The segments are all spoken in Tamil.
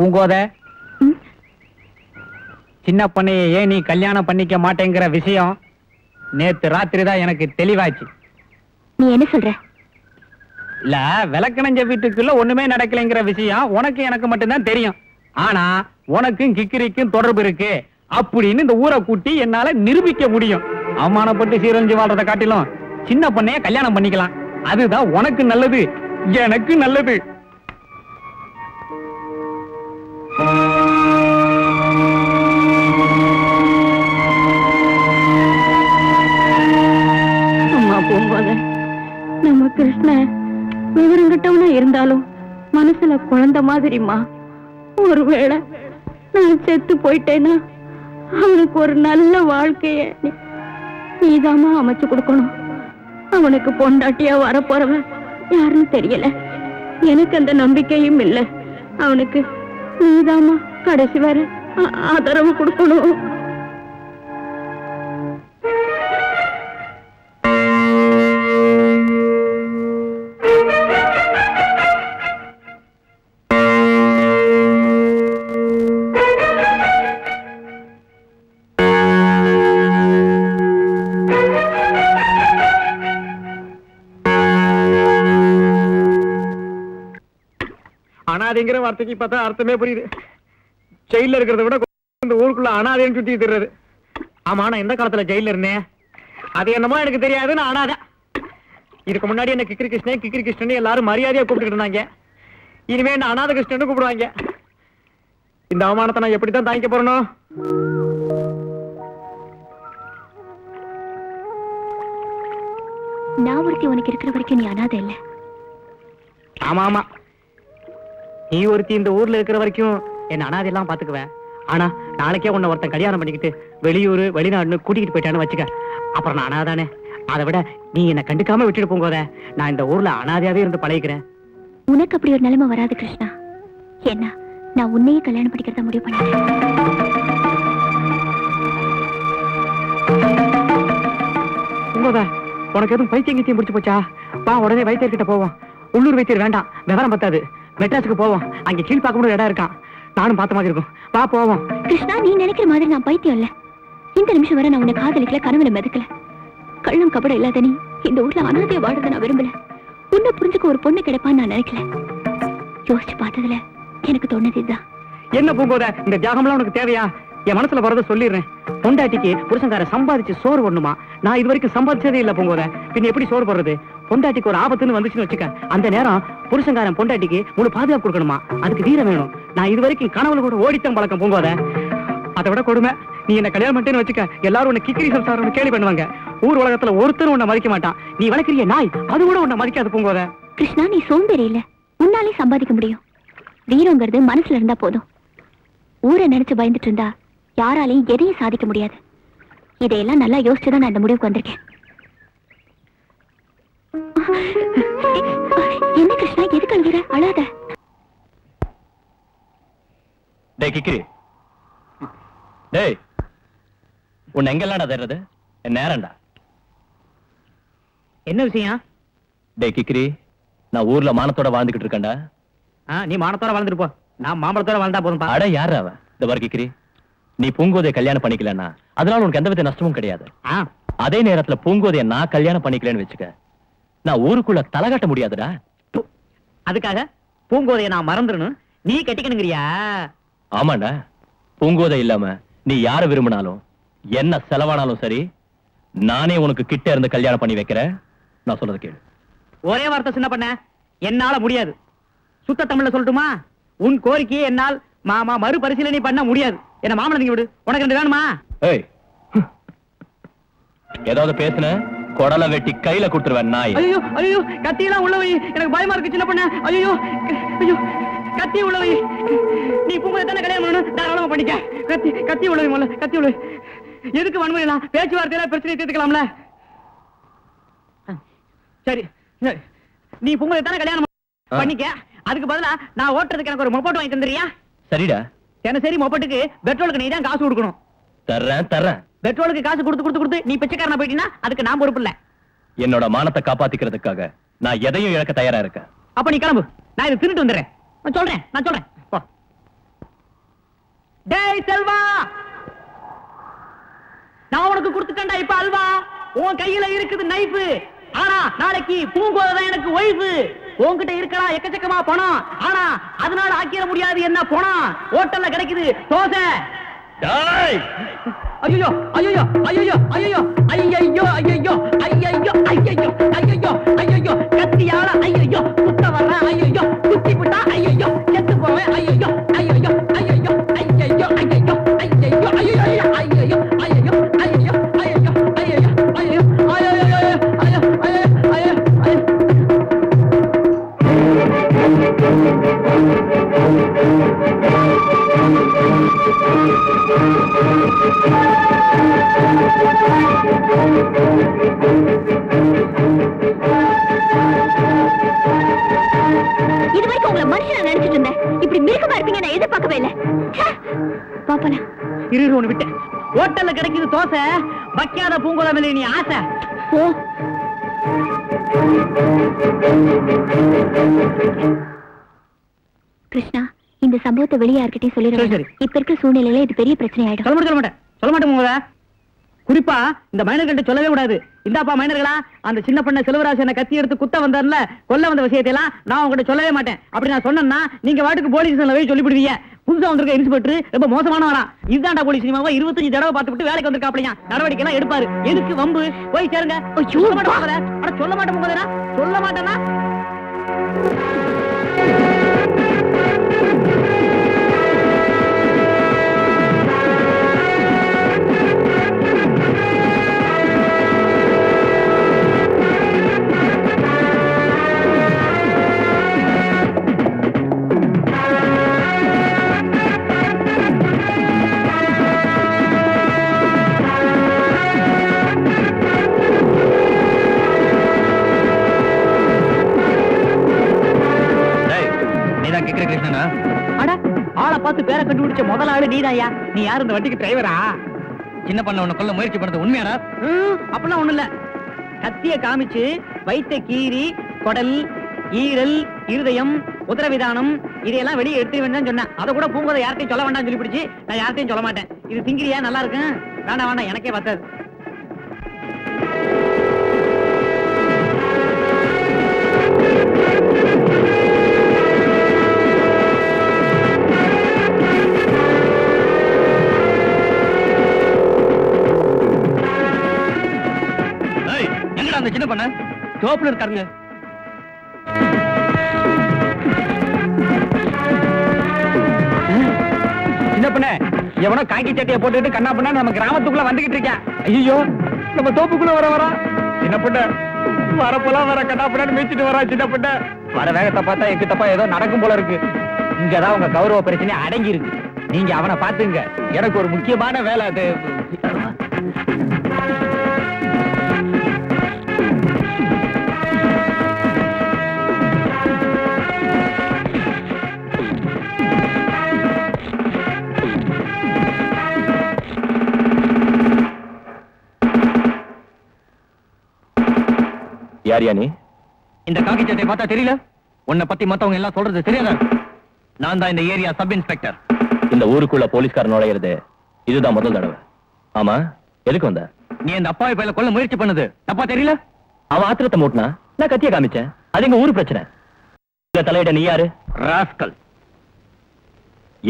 பூங்கோத, சின்ன பொண்ணைய ஏன் நீ கல்யாணம் பண்ணிக்க மாட்டேங்கிற விஷயம் நேத்து ராத்திரி தான் எனக்கு தெளிவாச்சு. நீ என்ன சொல்ற? இல்ல, விளக்கணஞ்ச வீட்டுக்குள்ள ஒண்ணுமே நடக்கலைங்கிற விஷயம் உனக்கு எனக்கு மட்டும்தான் தெரியும். ஆனா உனக்கும் கிக்கிரிக்கும் தொடர்பு இருக்கு அப்படின்னு இந்த ஊரை கூட்டி என்னால நிரூபிக்க முடியும். அவமானப்பட்டு சீரழிஞ்சு வாழ்றதை காட்டிலும் சின்ன பொண்ணைய கல்யாணம் பண்ணிக்கலாம். அதுதான் உனக்கு நல்லது, எனக்கு நல்லது. அம்மா போகும்போது நம்ம கிருஷ்ண விவரம் கிட்டவனா இருந்தாலும் மனசுல குழந்தை மாதிரிமா. ஒருவேளை நான் செத்து போயிட்டேன்னா அவனுக்கு ஒரு நல்ல வாழ்க்கைய நீதாமா அமைச்சு கொடுக்கணும். அவனுக்கு பொண்டாட்டியா வரப்போறவன் யாருன்னு தெரியல. எனக்கு அந்த நம்பிக்கையும் இல்லை. அவனுக்கு நீதாமா கடைசி வரை ஆதரவு கொடுக்கணும். அனாதைங்கிற வார்த்தைக்கு பார்த்தா அர்த்தமே புரியுது. ஜெயில இருக்கிறத விட இந்த ஊருக்குள்ள அனாதைன்னு சுத்தி தர்றது. ஆமா, நான் எந்த காலத்துல ஜெயில இருந்தேன் அது என்னமோ எனக்கு தெரியாது. நான் அனாதை. இதுக்கு முன்னாடி என்ன கிக்கிரி கிருஷ்ணன் கிக்கிரி கிருஷ்ணன் எல்லாரும் மரியாதையா கூப்பிட்டு இருந்தாங்க. இனிமே என்ன அனாதை கிருஷ்ணன் கூப்பிடுவாங்க. இந்த அவமானத்தை நான் எப்படித்தான் தாங்கிக்க போறணும்? நான் ஒருத்தி உனக்கு இருக்கிற வரைக்கும் நீ அனாதை இல்ல. ஆமா ஆமா, நீ ஒருத்தி இந்த ஊர்ல இருக்கிற வரைக்கும் என்ன அனாதை எல்லாம் பாத்துக்குவேன். ஆனா நாளைக்கே உன்னை ஒருத்தன் கல்யாணம் பண்ணிக்கிட்டு வெளியூர் வெளிநாடுன்னு கூட்டிகிட்டு போயிட்டான்னு வச்சுக்க, அப்புறம் நான் அனாதானே. அதை விட நீ என்ன கண்டுக்காம விட்டுட்டு போங்கோத. நான் இந்த ஊர்ல அனாதையாவே இருந்து பழகிக்கிறேன். உனக்கு அப்படி ஒரு நிலைமை வராது கிருஷ்ணா. என்ன, நான் உன்னையே கல்யாணம் பண்ணிக்கிறத முடிவு பண்ணிட்டேன். உனக்கு எதுவும் பைத்தியம் கித்தியம் பிடிச்சு போச்சா? வா, உடனே வைத்தியர்கிட்ட போவோம். உள்ளூர் வைத்தியர் வேண்டாம், விவரம் பத்தாது. மெட்ராஸுக்கு போவோம். அங்க கீழ் பார்க்க முடிய இடம் இருக்கான். நானும் பார்த்த மாதிரி இருக்கும். வா போவோம். கிருஷ்ணா, நீ நினைக்கிற மாதிரி நான் பைத்தியம் இல்ல. இந்த நிமிஷம் வரை நான் உன்னை காதலிக்கல, கனவுல மிதக்கல. கள்ளம் கபடம் இல்லாத நீ இந்த ஊர்ல அனாதைய வாழ்றத நான் விரும்பல. உன்னை புரிஞ்சுக்க ஒரு பொண்ணு கிடைப்பான்னு நான் நினைக்கல. யோசிச்சு பார்த்ததுல எனக்கு தோணுது இதுதான். என்ன பூங்கோத, இந்த தியாகம்லாம் உனக்கு தேவையா? என் மனசுல வரத சொல்லிடுறேன். பொண்டாட்டிக்கு புருஷங்கார சம்பாதிச்சு சோறு ஒண்ணுமா? நான் இது வரைக்கும் சம்பாதிச்சதே இல்ல பூங்கோத. பின்ன எப்படி சோறு போடுறது? பொண்டாட்டிக்கு ஒரு ஆபத்துன்னு வந்துச்சுன்னு வச்சுக்க, அந்த நேரம் புருஷங்காரன் பொண்டாட்டிக்கு முழு பாதுகாப்பு கொடுக்கணுமா? அதுக்கு வீரம் வேணும். நான் இது வரைக்கும் கனவுல கூட ஓடித்தான் பழக்கம் பூங்கோத. அதை விட கொடுமை, நீ என்ன கல்யாணம் பண்ணிட்டேன்னு வச்சுக்க, எல்லாரும் உன்னை கிக்கிரி சம்சாரம் கேள்வி பண்ணுவாங்க. ஊர் உலகத்துல ஒருத்தரும் உன்னை மதிக்க மாட்டான். நீ வளர்க்கிறிய நாய், அது கூட உன்னை மதிக்காது பூங்கோத. கிருஷ்ணா, நீ சோம்பேறி இல்ல. உன்னாலே சம்பாதிக்க முடியும். வீரங்கிறது மனசுல இருந்தா போதும். ஊரை நினைச்சு பயந்துட்டு இருந்தா யாராலையும் எதையும் சாதிக்க முடியாது. இதையெல்லாம் நல்லா யோசிச்சுதான் நான் இந்த முடிவுக்கு வந்திருக்கேன். என்ன கிருஷ்ணா, எதுக்கு அழுகிற? அழாத. டேய் கிக்கிரி, டேய் உன்னை எங்கெல்லாம் தர்றது? நேரம்டா. என்ன விஷயம்? டேய் கிக்கிரி, நான் ஊர்ல மானத்தோட வாழ்ந்துகிட்டு இருக்கேன்டா. நீ மானத்தோட வாழ்ந்துட்டு போ, நான் மாம்பழத்தோட வாழ்ந்தா போதும். அட யாரு அவன்? இந்த வர கிக்கிரி, நீ பூங்கோதைய கல்யாணம் பண்ணிக்கலன்னா அதனால உனக்கு எந்த வித நஷ்டமும் கிடையாது. அதே நேரத்துல பூங்கோதைய நான் கல்யாணம் பண்ணிக்கலன்னு வச்சுக்க, நான் ஊருக்குள்ள தலை காட்ட முடியாதுடா. அதுக்காக பூங்கோதைய நான் மறந்துடணும், நீ கட்டிக்கணுங்கிறியா? ஆமாண்டா, பூங்கோதை இல்லாம நீ யார விரும்பினாலும் என்ன செலவானாலும் சரி, நானே உனக்கு கிட்ட இருந்து கல்யாணம் பண்ணி வைக்கிறேன். நான் சொல்றது கேளு. ஒரே வார்த்தை சின்ன பண்ண, என்னால முடியாது. சுத்த தமிழ்ல சொல்லட்டுமா? உன் கோரிக்கையை என்னால் மறுபரிசீலனை பண்ண முடியாது. என்ன மாமலை விடு. உனக்கு ரெண்டு வேணுமா? ஏய், ஏதாவது பேசுன கொடலை வெட்டி கையில கொடுத்துருவேன் நாய். ஐயோ ஐயோ, கத்தியெல்லாம் உள்ள வை, எனக்கு பயமா இருக்கு சின்ன பண்ண. ஐயோ ஐயோ, கத்தி உள்ள வை. நீ பூங்கோதை தானே கல்யாணம் பண்ணணும், தாராளமா பண்ணிக்க. கத்தி உள்ள வை, முதல்ல கத்தி உள்ள வை. எதுக்கு வன்முறையெல்லாம்? பேச்சுவார்த்தையில பிரச்சனை தீர்த்துக்கலாம்ல. சரி, நீ பூங்கோதை தானே கல்யாணம் பண்ணிக்க. அதுக்கு பதிலா நான் ஓட்டுறதுக்கு எனக்கு ஒரு மொபோட் வாங்கி தந்துறியா? சரிடா. சரி, மொபட்டுக்கு பெட்ரோலுக்கு நீ தான் காசு கொடுக்கணும். தர்றேன். பெட்ரோலுக்கு காசு கொடுத்து நீ பிச்சைக்காரனா போயிட்டீன்னா அதுக்கு நான் பொறுப்பு இல்ல. என்னோட மானத்தை காப்பாத்திக்கிறதுக்காக நான் எதையும் இழக்க தயாரா இருக்கேன். அப்ப நீ கிளம்பு, நான் இதை தின்னுட்டு வந்துடுறேன். நான் சொல்றேன். டேய் செல்வா, நான் உனக்கு கொடுத்துட்டேன்டா இப்ப அல்வா. உன் கையில இருக்குது நைஃப். ஆனா நாளைக்கு பூங்கோதான் எனக்கு ஒய்ஃப். உன்கிட்ட இருக்கலாம் எக்கச்சக்கமா பணம். ஆனா அதனால ஆக்கிட முடியாது என்ன பணம். ஹோட்டல்ல கிடைக்குது தோசை. ஐயோ ஐயோ ஐயோ ஐயோ ஐயோ ஐயோ ஐயோ ஐயோ ஐயோ ஐயோ கத்தியால ஐயோ குத்த வர்ற ஐயோ குத்தி விட்டா ஐயோ செத்து போவேன் ஐயோ ஐயோ ஐயோ ஐயோ ஐயோ ஐயோ ஐயோ ஐயோ ஐயோ ஐயோ ஐயோ ஐயோ ஐயோ இதுவரைக்கும் உங்களை மனுஷனா நினைச்சிட்டு இருந்தேன். இப்படி மிருகமா இருப்பீங்க நான் எதிர்பார்க்கவே இல்லை. பாப்பா இரு ஒண்ணு விட்டேன். ஹோட்டல்ல கிடைக்குது தோசை. வைக்காத பூங்கோல மேல நீ ஆசை. ஓ கிருஷ்ணா, இந்த சம்பவத்தை வெளியே யார்கிட்டயும் சொல்லிடுறேன். இப்ப இருக்கிற சூழ்நிலையில இது பெரிய பிரச்சனை ஆயிடும். சொல்ல மாட்டேன் உங்க குறிப்பா இந்த மைனர்கிட்ட சொல்லவே கூடாது. இந்தாப்பா மைனர்களா, அந்த சின்ன பண்ண செல்வராஜனை கத்தி எடுத்து குத்த வந்தார்ல, கொல்ல வந்த விஷயத்தை எல்லாம் நான் உங்ககிட்ட சொல்லவே மாட்டேன். அப்படி நான் சொன்னேன்னா நீங்க வாட்டுக்கு போலீஸ் ஸ்டேஷன்ல போய் சொல்லிவிடுவீங்க. புதுசா வந்திருக்க இன்ஸ்பெக்டர் ரொம்ப மோசமானவரா. இதுதான்டா போலீஸ் சினிமாவை 25 தடவை பார்த்துட்டு வேலைக்கு வந்திருக்காப்லையா. நடவடிக்கை எல்லாம் எடுப்பாரு. எதுக்கு வம்பு? போய் சேருங்க. சொல்ல மாட்டேன் சொல்ல மாட்டேன் சொல்ல மாட்டேன்னா ஆளை பார்த்து பேரை கண்டுபிடிச்ச முதல் ஆளு நீதாயா. நீ யாரு இந்த வண்டிக்கு டிரைவரா? சின்ன பண்ண உன்னை கொல்ல முயற்சி பண்ணது உண்மையாரா? அப்படிலாம் ஒண்ணு இல்ல. கத்திய காமிச்சு வைத்த கீரி குடல் ஈரல் இருதயம் உதரவிதானம் இதையெல்லாம் வெளியே எடுத்து வேண்டாம் சொன்னேன். அதை கூட பூங்கோதை யார்ட்டையும் சொல்ல வேண்டாம் சொல்லி பிடிச்சி நான் யார்ட்டையும் சொல்ல மாட்டேன். இது திங்கிரியா நல்லா இருக்கு. வேண்டாம் வேண்டாம் எனக்கே பத்தாது. அந்த சின்ன பண்ண தோப்புல இருக்காருங்க. சின்ன பண்ண எவனோ காக்கி சட்டையை போட்டுட்டு கண்ணா பண்ண நம்ம கிராமத்துக்குள்ள வந்துகிட்டு இருக்கேன். ஐயோ நம்ம தோப்புக்குள்ள வரா சின்ன பண்ண. வரப்பெல்லாம் வர கண்ணா பண்ணு மேய்ச்சிட்டு வரா சின்ன பண்ண. வர வேகத்தை பார்த்தா எங்க தப்பா ஏதோ நடக்கும் போல இருக்கு. இங்கதான் உங்க கௌரவ பிரச்சனை அடங்கி இருக்கு. நீங்க அவனை பாத்துங்க. எனக்கு ஒரு முக்கியமான வேலை. அது யாரியா நீ? இந்த காக்கி சட்டை பார்த்தா தெரியல? உன்னை பத்தி மத்தவங்க எல்லாம் சொல்றது தெரியாதா? நான் தான் இந்த ஏரியா சப் இன்ஸ்பெக்டர். இந்த ஊருக்குள்ள போலீஸ்காரன் நுழையிறது இதுதான் முதல் தடவை. ஆமா, எதுக்கு வந்த? நீ இந்த அப்பாவி பையல கொல்ல முயற்சி பண்ணது தப்பா தெரியல? அவன் ஆத்திரத்தை மூட்டினா நான் கத்திய காமிச்சேன். அது எங்க ஊரு பிரச்சனை. இந்த தலையிட நீ யாரு? ராஸ்கல்.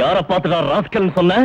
யார பார்த்துடா ராஸ்கல் சொன்ன?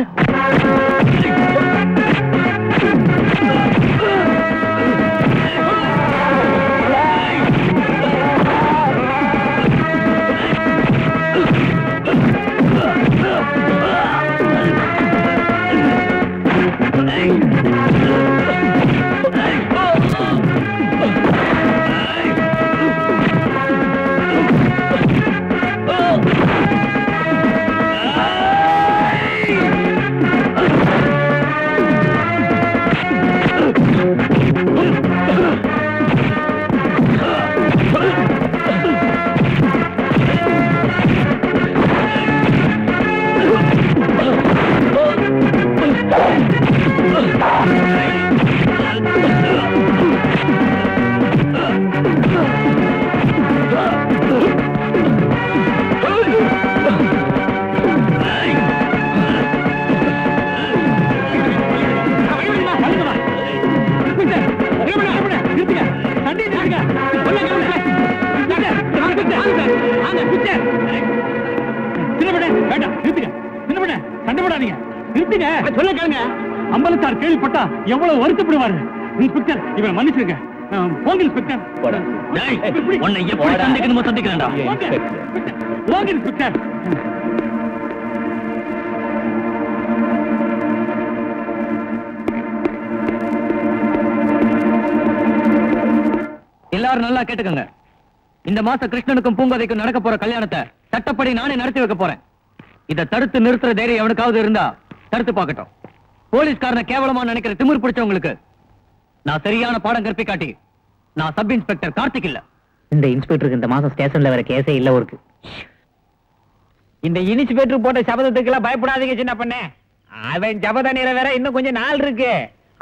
வேண்டாம், நிறுத்துங்க. சின்ன பண்ண சண்டை போடாதீங்க, நிறுத்துங்க. சொல்ல கேளுங்க. அம்பலத்தார் கேள்விப்பட்டா எவ்வளவு வருத்தப்படுவாரு. இன்ஸ்பெக்டர், இவரை மன்னிச்சிருங்க. போங்க இன்ஸ்பெக்டர். உன்னை எப்படி சந்திக்கணுமோ சந்திக்கிறேன்டா. போங்க இன்ஸ்பெக்டர். எல்லாரும் நல்லா கேட்டுக்கங்க. இந்த மாசம் கிருஷ்ணனுக்கும் பூங்கோதைக்கும் நடக்க போற கல்யாணத்தை சட்டப்படி நானே நடத்தி வைக்க போறேன். இதை தடுத்து நிறுத்துற தைரியம் எவனுக்காவது இருந்தா தடுத்து பார்க்கட்டும். போலீஸ்காரனை கேவலமா நினைக்கிற திமிர் பிடிச்சவங்களுக்கு நான் சரியான பாடம் கற்பிக்காட்டி நான் சப் இன்ஸ்பெக்டர் கார்த்திக் இல்ல. இந்த இன்ஸ்பெக்டருக்கு இந்த மாசம் ஸ்டேஷன்ல வேற கேஸே இல்ல இருக்கு. இந்த இன்ஸ்பெக்டர் போட்ட சபதத்துக்கு எல்லாம் பயப்படாதீங்க சின்ன பண்ணே. அவன் சபத நிறைவேற இன்னும் கொஞ்சம் நாள் இருக்கு.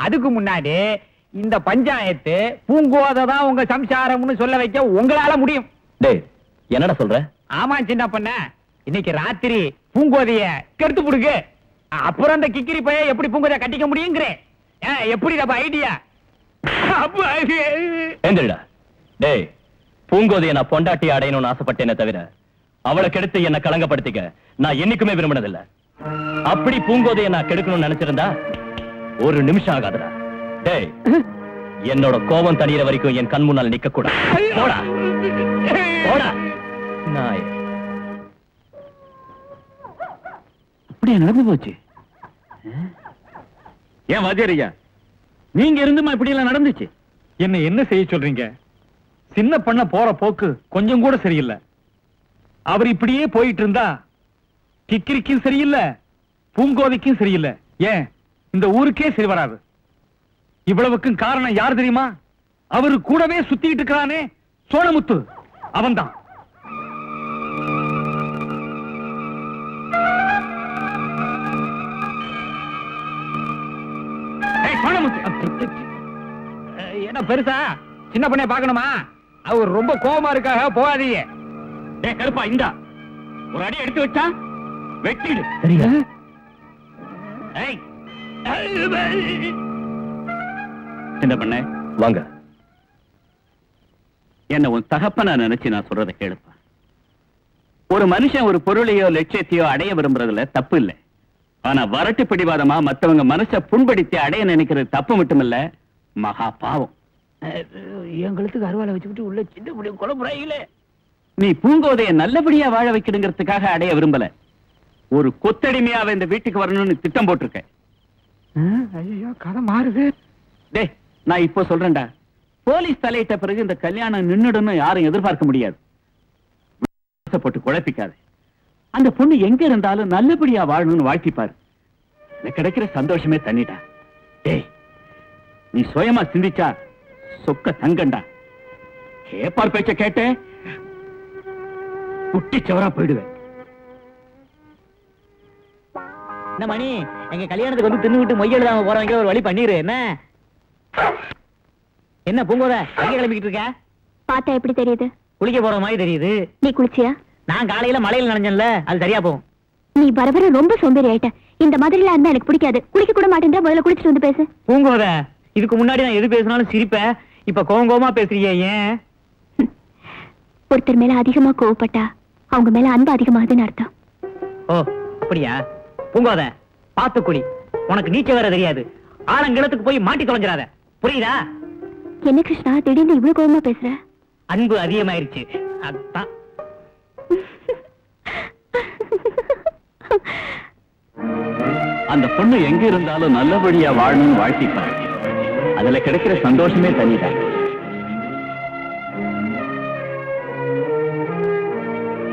அதுக்கு முன்னாடி இந்த பஞ்சாயத்து பூங்கோதை தான் உங்க சம்சாரம்னு சொல்ல வைக்க உங்களால முடியும். டேய், என்னடா சொல்ற? ஆமா சின்ன பண்ண, இன்னைக்கு ராத்திரி பூங்கோதைய கெடுத்து புடுங்க. அப்புறம் அந்த கிக்கிரி பைய எப்படி பூங்கோதைய கட்டிக்க முடியுங்கிறேன். எப்படி நம்ம ஐடியா? எந்திரடா. டேய், பூங்கோதைய நான் பொண்டாட்டி அடையணும்னு ஆசைப்பட்டேனே தவிர அவளை கெடுத்து என்ன கலங்கப்படுத்திக்க நான் என்னைக்குமே விரும்பினதில்லை. அப்படி பூங்கோதைய நான் கெடுக்கணும்னு நினைச்சிருந்தா ஒரு நிமிஷம் ஆகாதுடா. டேய், என்னோட கோபம் தணிகிற வரைக்கும் என் கண் முன்னால் நிக்க கூடாது. போடா போடா நாய். அப்படியே நடந்து போச்சு. ஏன் வாத்தியாரையா, நீங்க இருந்துமா இப்படி எல்லாம் நடந்துச்சு? என்ன செய்ய சொல்றீங்க? சின்ன பண்ண போற போக்கு கொஞ்சம் கூட சரியில்லை. அவர் இப்படியே போயிட்டு இருந்தா கிக்கிரிக்கும் சரியில்லை, பூங்கோதைக்கும் சரியில்லை, ஏன் இந்த ஊருக்கே சரி வராது. இவ்வளவுக்கும் காரணம் யார் தெரியுமா? அவரு கூடவே சுத்திட்டு இருக்கிறானே சோழமுத்து, அவன்தான். என்ன பெருசா சின்ன பண்ணே பாக்கணுமா? அவர் ரொம்ப கோபமா இருக்காக, போகாதீங்க. கருப்பா, இந்தா ஒரு அடி எடுத்து வச்சா வெட்டிடு. சரியா? சின்ன பண்ண வாங்க. என்ன உன் தகப்பன நினைச்சு நான் சொல்றதை கேளுப்பா. ஒரு மனுஷன் ஒரு பொருளையோ லட்சியத்தையோ அடைய விரும்புறதுல தப்பு இல்லை. ஆனா வரட்டு பிடிவாதமா மத்தவங்க மனச புண்படுத்தி அடைய நினைக்கிறது தப்பு மட்டுமில்ல, மகா பாவம். எங்களுக்கு அருவாலை வச்சுக்கிட்டு உள்ள சின்ன முடியும் குழம்புறாங்களே. நீ பூங்கோதைய நல்லபடியா வாழ வைக்கணுங்கிறதுக்காக அடைய விரும்பல. ஒரு கொத்தடிமையாவ இந்த வீட்டுக்கு வரணும்னு திட்டம் போட்டிருக்க. ஐயோ, கதை மாறுது. டேய், நான் இப்போ சொல்றேன்டா, போலீஸ் தலையிட்ட பிறகு இந்த கல்யாணம் நின்னுடுன்னு யாரும் எதிர்பார்க்க முடியாது. போட்டு குழப்பிக்காது. அந்த பொண்ணு எங்க இருந்தாலும் நல்லபடியா வாழணும்னு வாழ்த்திப்பாரு. எனக்கு கிடைக்கிற சந்தோஷமே தண்ணிடா. டேய், நீ சுயமா சிந்திச்சா சொக்க தங்கண்டா. கேப்பார் பேச்ச கேட்டே குட்டி சவரா போயிடுவேன். என்ன மணி, எங்க கல்யாணத்துக்கு வந்து தின்னுவிட்டு மொய் எழுதாம போறவங்க ஒரு வழி பண்ணிரு. என்ன பூங்கோதை எங்க கிளம்பிக்கிட்டு இருக்க? பார்த்தா எப்படி தெரியுது? குளிக்க போற மாதிரி தெரியுது. நீ குளிச்சியா? நான் காலையில மலையில நனைஞ்சேன்ல, அது சரியா போகும். நீ வர வர ரொம்ப சோம்பேறி ஆயிட்ட. இந்த மாதிரி எல்லாம் இருந்தா எனக்கு பிடிக்காது. குளிக்க கூட மாட்டேன். முதல்ல குளிச்சுட்டு வந்து பேசு. பூங்கோதை, இதுக்கு முன்னாடி நான் எது பேசினாலும் சிரிப்பேன், இப்ப கோவமா பேசுறீங்க, ஏன்? ஒருத்தர் மேல அதிகமா கோவப்பட்டா அவங்க மேல அன்பு அதிகமாகுதுன்னு அர்த்தம். ஓ, அப்படியா? பூங்கோதை, பாத்து குடி. உனக்கு நீச்சல் வேற தெரியாது. ஆழங்கிணத்துக்கு போய் மாட்டி தொலைஞ்சிடாத, புரியுதா? என்ன கிருஷ்ணா, திடீர்னு இவ்வளவு கோவமா பேசுற? அன்பு அதிகமாயிருச்சு, அதான். அந்த பொண்ணு எங்க இருந்தாலும் நல்லபடியா வாழணும்னு வாழ்த்திப்பாரு. அதுல கிடைக்கிற சந்தோஷமே தனிதான்.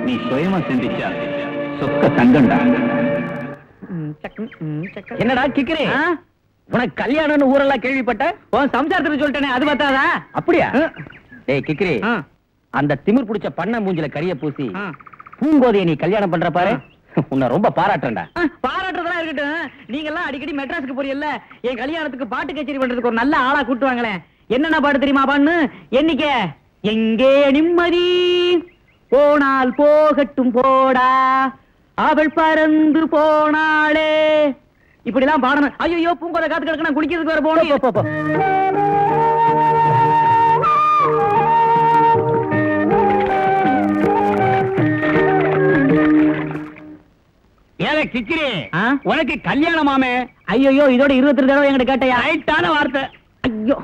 நீ சுயமா சிந்திச்சா சொக்க தங்கண்டா. என்னடா கிக்கிறே, உனக்கு கல்யாணம்னு ஊரெல்லாம் கேள்விப்பட்ட, உன் சம்சாரத்துல சொல்லிட்டேனே, அது பார்த்தாதா? அப்படியா? டேய் கிக்கிரி, அந்த திமிர் பிடிச்ச பண்ண மூஞ்சில கரிய பூசி பூங்கோதையை நீ கல்யாணம் பண்ற பாரு, உன்னை ரொம்ப பாராட்டுறேன்டா. பாராட்டுறதெல்லாம் இருக்கட்டும், நீங்க எல்லாம் அடிக்கடி மெட்ராஸுக்கு போறீல்ல, என் கல்யாணத்துக்கு பாட்டு கச்சேரி பண்றதுக்கு ஒரு நல்ல ஆளா கூட்டு வாங்களேன். என்னென்ன பாட்டு தெரியுமா பான்னு? எண்ணிக்க. எங்கே நிம்மதி, போனால் போகட்டும் போடா, அவள் பறந்து போனாளே, இப்படி எல்லாம் பாடணும். ஐயோ, பூங்கோதை காத்து கிடக்கு, நான் குளிக்கிறதுக்கு வர போகணும். கிக்கிரி, ஆ? உனக்கு கல்யாணமாமே? ஐயோ இதோட 22 தடவை என்கிட்ட கேட்டையா? ரைட்டான வார்த்தை. ஐயோ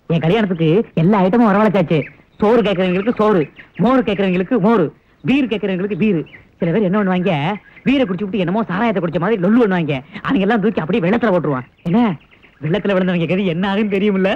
என் கல்யாணத்துக்கு எல்லா ஐட்டமும் வரவழைச்சாச்சு. சோறு கேட்கறவங்களுக்கு சோறு, மோர் கேட்கறவங்களுக்கு மோர், பீர் கேட்கறவங்களுக்கு பீர். சில பேர் என்ன பண்ணுவாங்க, பீரை குடிச்சு விட்டு என்னமோ சாராயத்தை குடிச்ச மாதிரி லொல்லு பண்ணுவாங்க. அவங்க எல்லாம் தூக்கி அப்படியே வெள்ளத்துல போட்டுருவான். என்ன வெள்ளத்துல விழுந்தவங்க கதி என்ன ஆகுன்னு தெரியுமில்ல?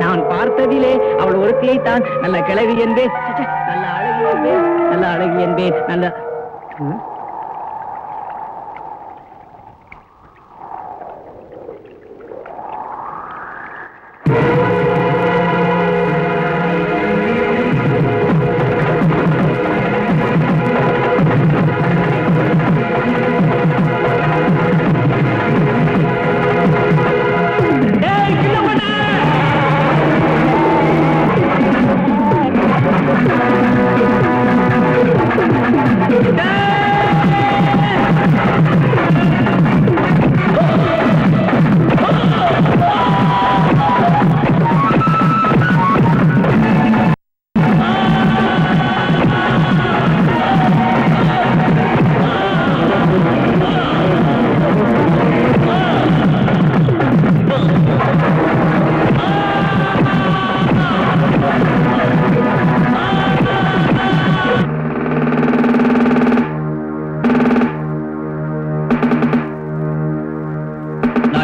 நான் பார்த்ததிலே அவள் ஒரு தான் நல்ல கிழவி என்பேன், நல்ல அழகி என்பேன், நல்ல அழகி என்பேன், நல்ல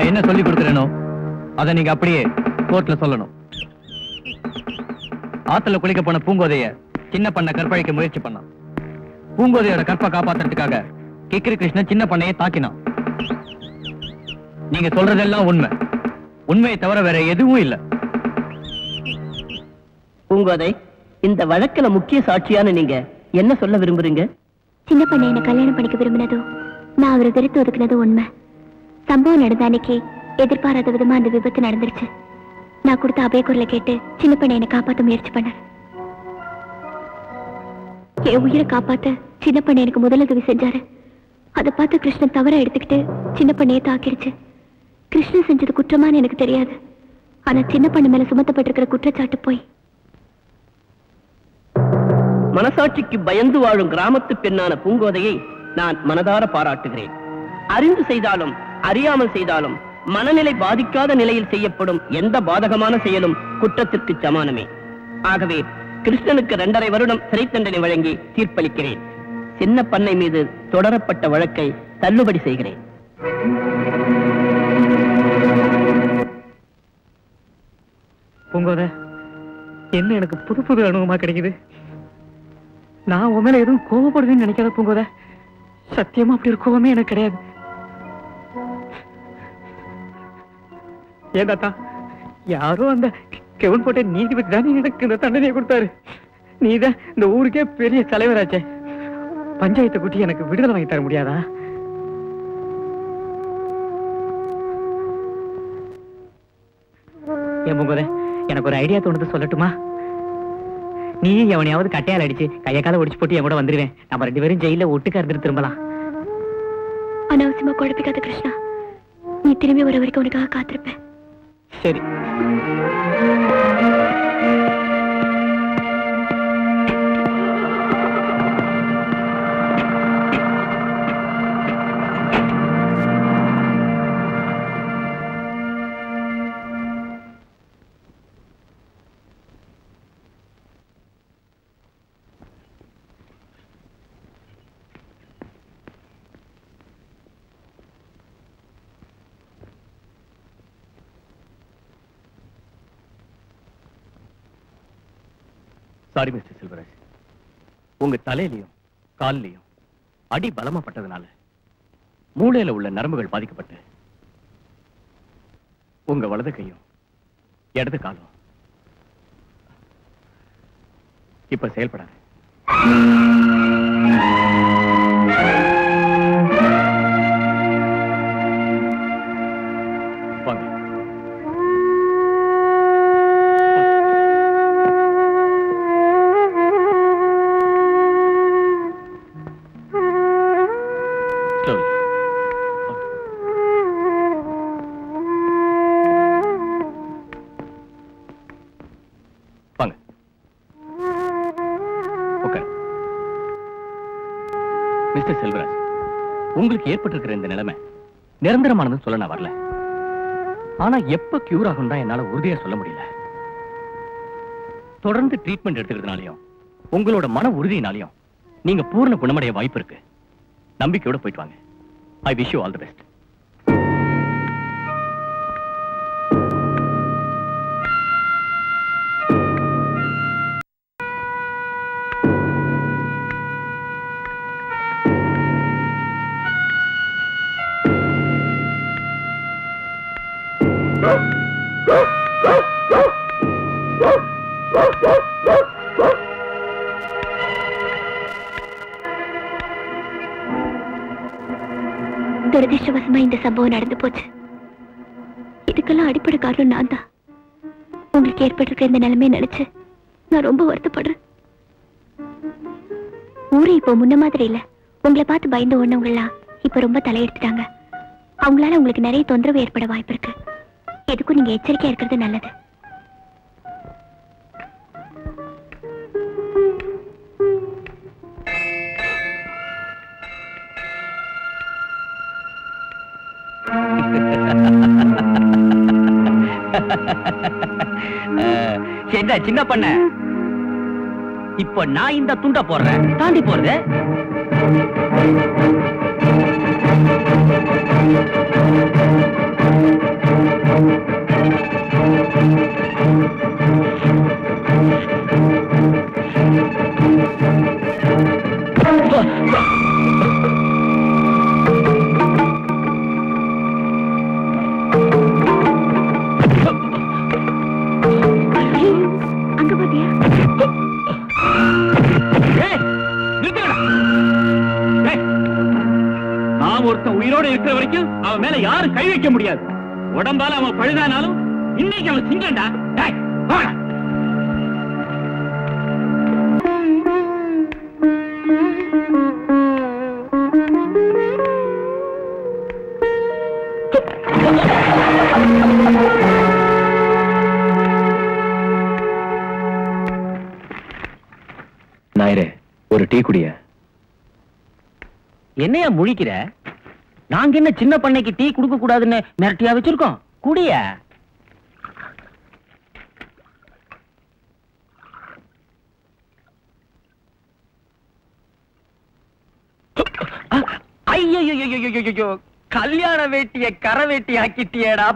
என்ன சொல்லி கொடுக்கிறேனோ அதை நீங்க அப்படியே கோர்ட்ல சொல்லணும். ஆத்துல குளிக்க போன பூங்கோதைய சின்ன பண்ண கற்பழிக்க முயற்சி பண்ணான். பூங்கோதையோட கற்பை காப்பாத்துறதுக்காக கிக்கிரி கிருஷ்ணன் சின்ன பண்ணையை தாக்கினான். நீங்க சொல்றதெல்லாம் உண்மை. உண்மையை தவிர வேற எதுவும் இல்ல. பூங்கோதை, இந்த வழக்குல முக்கிய சாட்சியான நீங்க என்ன சொல்ல விரும்புறீங்க? சின்ன பண்ணை என்ன கல்யாணம் பண்ணிக்க விரும்பினதோ, நான் அவரை வெறுத்து ஒதுக்குனதோ உண்மை. சம்பவம் நடந்த அன்னைக்கு எதிர்பாராத விதமா அந்த விபத்து நடந்துருச்சு. நான் கொடுத்த அபயக்குரலை கேட்டு சின்ன பண்ணை என்னை காப்பாற்ற முயற்சி பண்ணார். என் உயிரை காப்பாத்த சின்ன பண்ணை எனக்கு முதலுதவி செஞ்சாரு. அதை பார்த்து கிருஷ்ணன் தவற எடுத்துக்கிட்டு சின்ன பண்ணையை தாக்கிடுச்சு. கிருஷ்ணன் செஞ்சது குற்றமானு எனக்கு தெரியாது. ஆனா சின்ன பண்ணை மேல சுமத்தப்பட்டிருக்கிற குற்றச்சாட்டு போய். மனசாட்சிக்கு பயந்து வாழும் கிராமத்து பெண்ணான பூங்கோதையை நான் மனதார பாராட்டுகிறேன். அறிந்து செய்தாலும் அறியாமல் செய்தாலும் மனநிலை பாதிக்காத நிலையில் செய்யப்படும் எந்த பாதகமான செயலும் குற்றத்திற்கு சமானமே. ஆகவே கிருஷ்ணனுக்கு 2.5 வருடம் சிறை தண்டனை வழங்கி தீர்ப்பளிக்கிறேன். சின்ன பண்ணை மீது தொடரப்பட்ட வழக்கை தள்ளுபடி செய்கிறேன். பூங்கோதை, என்ன எனக்கு புது புது அனுபவமா கிடைக்குது. நான் உன் மேல எதுவும் கோவப்படுதுன்னு நினைக்காத பூங்கோதை. சத்தியமா அப்படி ஒரு கோவமே எனக்கு கிடையாது. ஏன் தாத்தா, யாரோ அந்த கெவன் போட்ட நீதிபதி தான் எனக்கு இந்த தண்டனையை கொடுத்தாரு. நீதான் இந்த ஊருக்கே பெரிய தலைவராச்சே. பஞ்சாயத்தை கூட்டி எனக்கு விடுதலை வாங்கி தர முடியாதா? ஏன் பூங்கோதை, எனக்கு ஒரு ஐடியா தோணுது, சொல்லட்டுமா? நீ எவனையாவது கட்டையால் அடிச்சு கைய கால ஒடிச்சு போட்டு என் கூட வந்துருவேன். நம்ம 2 பேரும் ஜெயில ஒட்டுக்க இருந்துட்டு திரும்பலாம். அனாவசியமா குழப்பிக்காத கிருஷ்ணா. நீ திரும்பி வர வரைக்கும் உனக்காக காத்திருப்பேன். சரி. சாரி மிஸ்டர் செல்வராஜ், உங்க தலையிலையும் காலிலையும் அடி பலமாப்பட்டதுனால மூளையில உள்ள நரம்புகள் பாதிக்கப்பட்டு உங்க வலது கையும் இடது காலம் இப்ப செயல்படாது. வாங்க. Slowly. வாங்க. உட்கார். மிஸ்டர் செல்வராஜ், உங்களுக்கு ஏற்பட்டிருக்கிற இந்த நிலைமை நிரந்தரமானதுன்னு சொல்ல நான் வரல. ஆனா எப்ப கியூர் ஆகும் தான் என்னால உறுதியா சொல்ல முடியல. தொடர்ந்து ட்ரீட்மெண்ட் எடுத்துக்கிறதுனாலையும் உங்களோட மன உறுதியினாலையும் நீங்க பூர்ண குணமடைய வாய்ப்பு இருக்கு. நம்பிக்கையோட போயிட்டு வாங்க. I wish you all the best. துரதிருஷ்டவசமா இந்த சம்பவம் நடந்து போச்சு. இதுக்கெல்லாம் அடிப்படை காரணம் நான் தான். உங்களுக்கு ஏற்பட்டிருக்கிற இந்த நிலைமையை நினைச்சு நான் ரொம்ப வருத்தப்படுறேன். ஊரு இப்போ முன்ன மாதிரி இல்ல. உங்களை பார்த்து பயந்து ஓடுனவங்கலாம் இப்ப ரொம்ப தலையெடுத்துட்டாங்க. அவங்களால உங்களுக்கு நிறைய தொந்தரவு ஏற்பட வாய்ப்பு இருக்கு. எதுக்கும் நீங்க எச்சரிக்கையா இருக்கிறது நல்லது. என்ன சின்ன பண்ண, இப்ப நான் இந்த துண்ட போடுறேன், தாண்டி போறது. அங்க பாத்தியா? நான் ஒருத்தன் உயிரோடு இருக்கிற வரைக்கும் அவன் மேல யாரும் கை வைக்க முடியாது. உடம்பால அவன் பழுதானாலும் இன்னைக்கு அவன் சிங்கண்டா. நாயரே, ஒரு டீ குடிய. என்னையா முழிக்கிற? நாங்க என்ன சின்ன பண்ணைக்கு டீ குடுக்க கூடாதுன்னு மிரட்டியா வச்சிருக்கோம்? குடிய. ஐயோ, கல்யாண வேட்டிய கரை வேட்டி ஆக்கிட்டியேடா.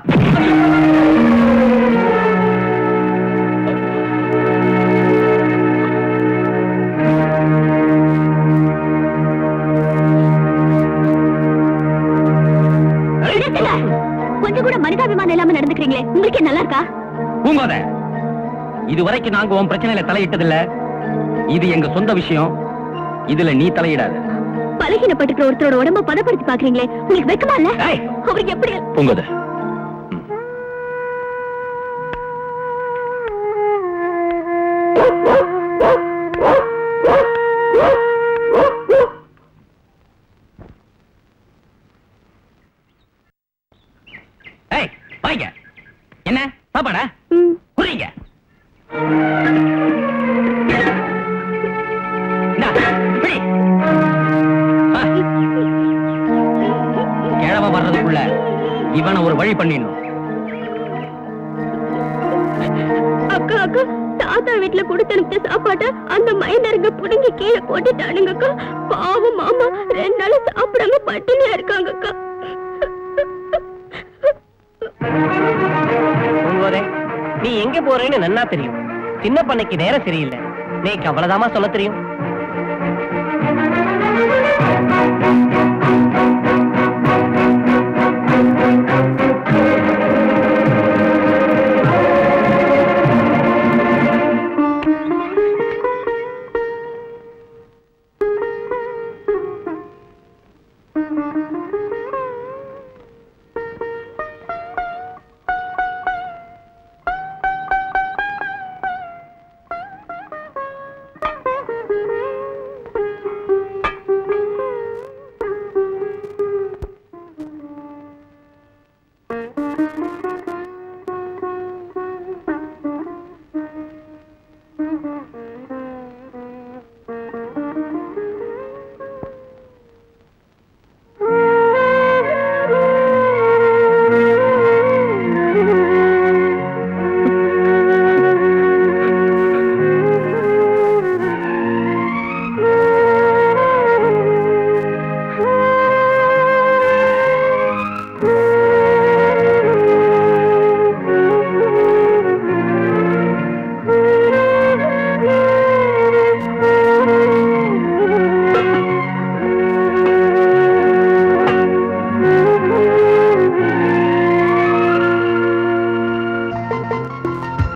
கொஞ்சம் கூட மனிதாபிமானம் இல்லாம நடந்துக்கிறீங்களே, உங்களுக்கு நல்லா இருக்கா? பூங்கோத, இதுவரைக்கும் நாங்க உன் பிரச்சனையில தலையிட்டதில்ல. இது எங்க சொந்த விஷயம். இதுல நீ தலையிடாத. பலகீனப்பட்டிருக்கிற ஒருத்தரோட உடம்ப பதப்படுத்தி பாக்குறீங்களே, உங்களுக்கு வெக்கமா இல்ல? அவருக்கு எப்படி? பூங்கோத, என்ன சாப்பாடா? புரியுங்க. கிழவ வர்றதுக்குள்ள இவனை ஒரு வழி பண்ணிடணும். அக்கா அக்கா, தாத்தா வீட்டுல கொடுத்து அனுப்பிட்ட சாப்பாட்ட அந்த மைனருங்க புடுங்கி கீழே போட்டுட்டானுங்க அக்கா. பாவம் மாமா 2 நாள் சாப்பிடாம பட்டினியா இருக்காங்க அக்கா. நீ எங்க போறேன்னு நன்னா தெரியும். சின்ன பண்ணைக்கு நேரம் சரியில்லை. நீக்கு அவ்வளவுதாமா சொல்ல தெரியும்.